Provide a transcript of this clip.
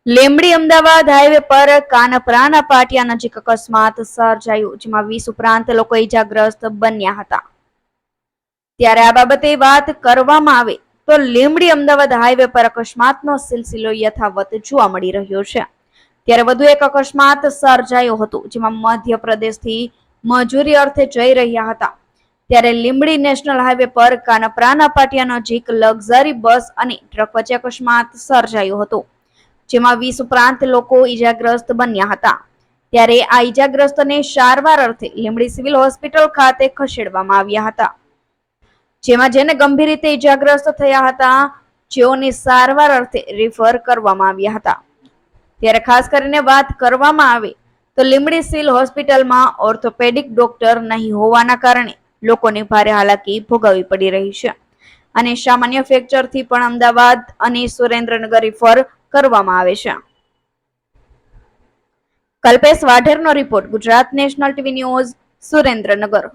Limbdi Ahmedabad highway પર કાનપરાના પાટિયા નજીક અકસ્માત સર્જાયો, જેમાં 20 ઉપરાંત લોકો ઈજાગ્રસ્ત બન્યા હતા। ત્યારે આ બાબતે વાત કરવામાં આવે તો લીંબડી અમદાવાદ હાઈવે પર અકસ્માતનો સિલસિલો યથાવત જોવા મળી રહ્યો છે। ત્યારે વધુ એક અકસ્માત સર્જાયો હતો, જેમાં મધ્યપ્રદેશથી મજૂરી અર્થે જઈ રહ્યા હતા ત્યારે લીંબડી નેશનલ હાઈવે પર કાનપરાના પાટિયા નજીક લક્ઝરી બસ અને ટ્રક વચ્ચે અકસ્માત સર્જાયો હતો, જેમાં 20 ઉપરાંત લોકો ઈજાગ્રસ્ત બન્યા હતા। ત્યારે આ ઈજાગ્રસ્તોને સારવાર અર્થે લીંબડી સિવિલ હોસ્પિટલ ખાતે ખસેડવામાં આવ્યા હતા, જેમાં જેને ગંભીર રીતે ઈજાગ્રસ્ત થયા હતા જેઓને સારવાર અર્થે રિફર કરવામાં આવ્યા હતા। ત્યારે ખાસ કરીને વાત કરવામાં આવે તો લીંબડી સિવિલ હોસ્પિટલમાં ઓર્થોપેડિક ડોક્ટર નહીં હોવાના કારણે લોકોને ભારે હાલાકી ભોગવવી પડી રહી છે અને સામાન્ય ફ્રેક્ચરથી પણ અમદાવાદ અને સુરેન્દ્રનગર રિફર કરવામાં આવે છે। કલ્પેશ વાઢેરનો report, Gujarat national TV news, Surendranagar.